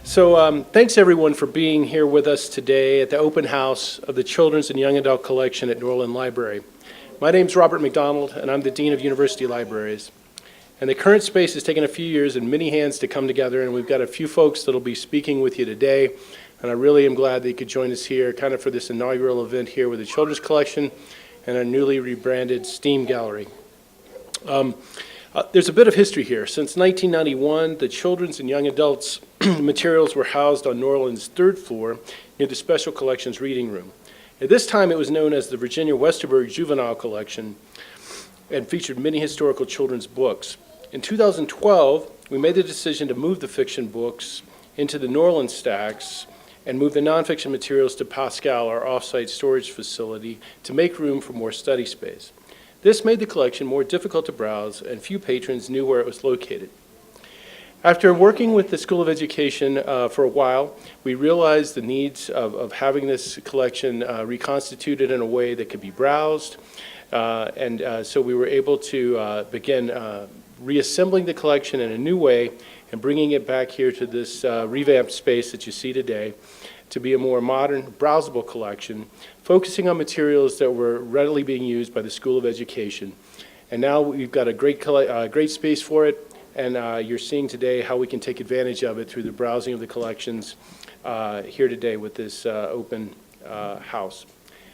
So thanks everyone for being here with us today at the open house of the Children's and Young Adult Collection at Norlin Library. My name's Robert Mcdonald, and I'm the Dean of University Libraries. And the current space has taken a few years and many hands to come together, and we've got a few folks that'll be speaking with you today. And I really am glad that you could join us here kind of for this inaugural event here with the Children's Collection and our newly rebranded STEAM Gallery. There's a bit of history here. Since 1991, the children's and young adults materials were housed on Norlin's third floor near the Special Collections Reading Room. At this time, it was known as the Virginia Westerberg Juvenile Collection and featured many historical children's books. In 2012, we made the decision to move the fiction books into the Norlin stacks and move the nonfiction materials to Pascal, our off-site storage facility, to make room for more study space. This made the collection more difficult to browse, and few patrons knew where it was located. After working with the School of Education for a while, we realized the needs of having this collection reconstituted in a way that could be browsed, so we were able to begin reassembling the collection in a new way and bringing it back here to this revamped space that you see today to be a more modern, browsable collection, focusing on materials that were readily being used by the School of Education. And now we've got a great space for it, and you're seeing today how we can take advantage of it through the browsing of the collections here today with this open house.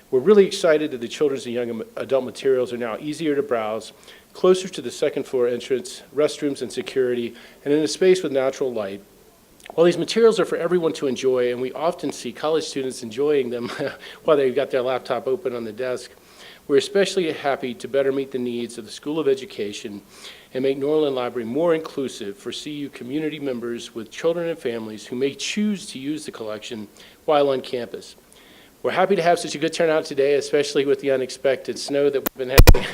We're really excited that the children's and young adult materials are now easier to browse, closer to the second floor entrance, restrooms and security, and in a space with natural light. While these materials are for everyone to enjoy, and we often see college students enjoying them while they've got their laptop open on the desk, we're especially happy to better meet the needs of the School of Education and make Norlin Library more inclusive for CU community members with children and families who may choose to use the collection while on campus. We're happy to have such a good turnout today, especially with the unexpected snow that we've been having.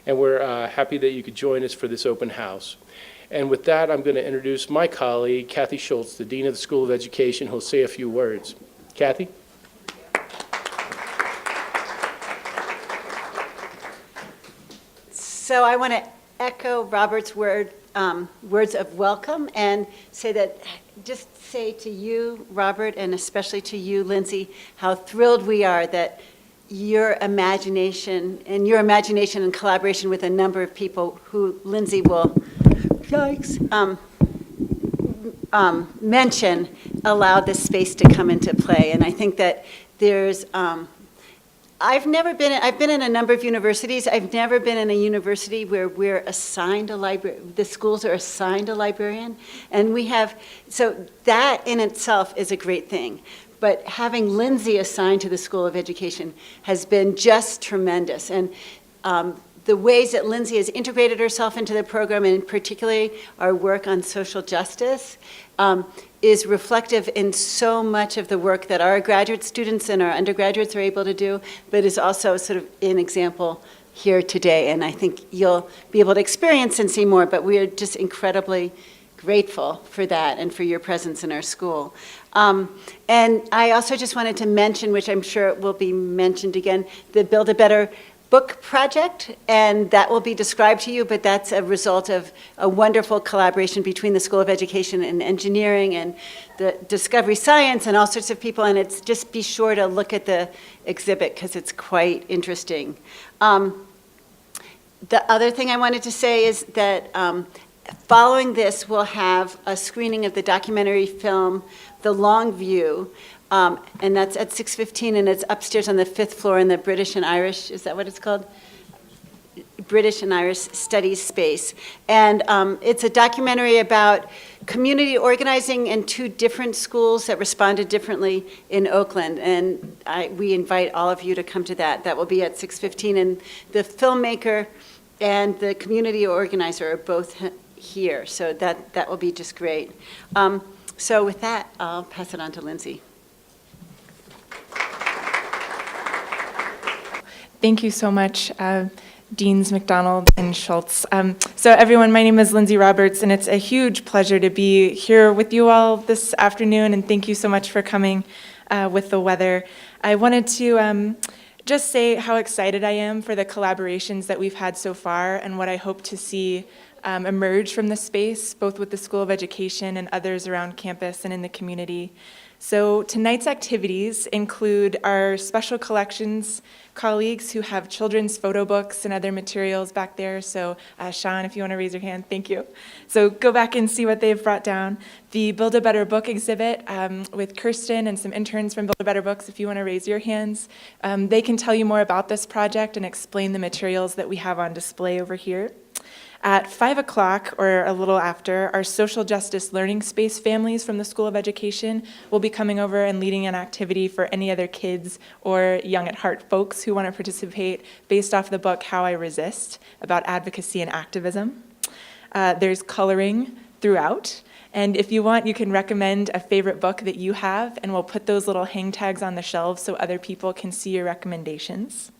And we're happy that you could join us for this open house. And with that, I'm going to introduce my colleague, Kathy Schultz, the Dean of the School of Education, who'll say a few words. Kathy? So I want to echo Robert's words of welcome and just say to you, Robert, and especially to you, Lindsay, how thrilled we are that your imagination and collaboration with a number of people who Lindsay will mention allowed this space to come into play. And I think that there's I've been in a number of universities. I've never been in a university where we're assigned a library, the schools are assigned a librarian, and so that in itself is a great thing. But having Lindsay assigned to the School of Education has been just tremendous. And the ways that Lindsay has integrated herself into the program, and particularly our work on social justice, is reflective in so much of the work that our graduate students and our undergraduates are able to do, but is also sort of an example here today. And I think you'll be able to experience and see more, but we are just incredibly grateful for that and for your presence in our school. And I also just wanted to mention, which I'm sure will be mentioned again, the Build a Better book project, and that will be described to you, but that's a result of a wonderful collaboration between the School of Education and Engineering and the Discovery Science and all sorts of people, and it's just be sure to look at the exhibit because it's quite interesting. The other thing I wanted to say is that following this, we'll have a screening of the documentary film, The Long View, and that's at 6:15, and it's upstairs on the 5th floor in the British and Irish, is that what it's called? British and Irish Studies space. And it's a documentary about community organizing in two different schools that responded differently in Oakland. And we invite all of you to come to that. That will be at 6:15, and the filmmaker and the community organizer are both here, so that will be just great. So with that, I'll pass it on to Lindsay. Thank you so much, Deans Mcdonald and Schultz. So everyone, my name is Lindsay Roberts, and it's a huge pleasure to be here with you all this afternoon, and thank you so much for coming with the weather. I wanted to just say how excited I am for the collaborations that we've had so far and what I hope to see emerge from the space, both with the School of Education and others around campus and in the community. So tonight's activities include our special collections colleagues who have children's photo books and other materials back there. So Sean, if you want to raise your hand, thank you. So go back and see what they've brought down. The Build a Better Book exhibit with Kirsten and some interns from Build a Better Books, if you want to raise your hands. They can tell you more about this project and explain the materials that we have on display over here. At 5 o'clock, or a little after, our social justice learning space families from the School of Education will be coming over and leading an activity for any other kids or young at heart folks who want to participate based off the book How I Resist, about advocacy and activism. There's coloring throughout. And if you want, you can recommend a favorite book that you have, and we'll put those little hang tags on the shelves so other people can see your recommendations.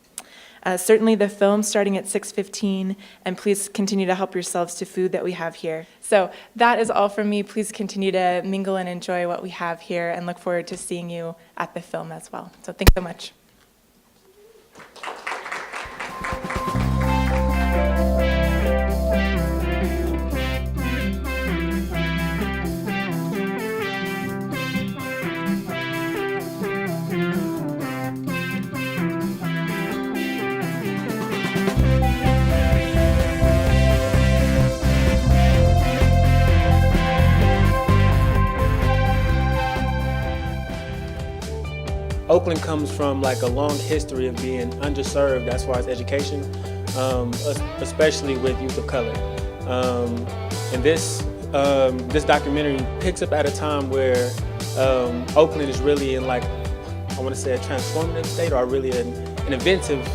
Certainly the film starting at 6:15, and please continue to help yourselves to food that we have here. So that is all from me. Please continue to mingle and enjoy what we have here, and look forward to seeing you at the film as well. So thanks so much. Oakland comes from like a long history of being underserved as far as education, especially with youth of color. And this documentary picks up at a time where Oakland is really in, like, I want to say, a transformative state, or really an inventive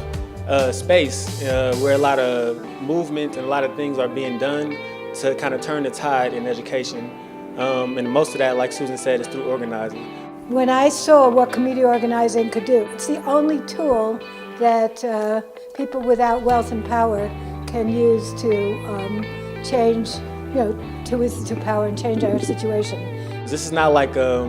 space where a lot of movement and a lot of things are being done to kind of turn the tide in education. And most of that, like Susan said, is through organizing. When I saw what community organizing could do, it's the only tool that people without wealth and power can use to change, to power and change our situation. This is not like a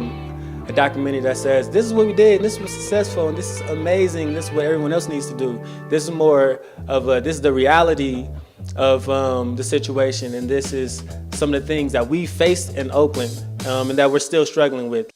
documentary that says, this is what we did, and this was successful, and this is amazing, this is what everyone else needs to do. This is more of this is the reality of the situation, and this is some of the things that we faced in Oakland and that we're still struggling with.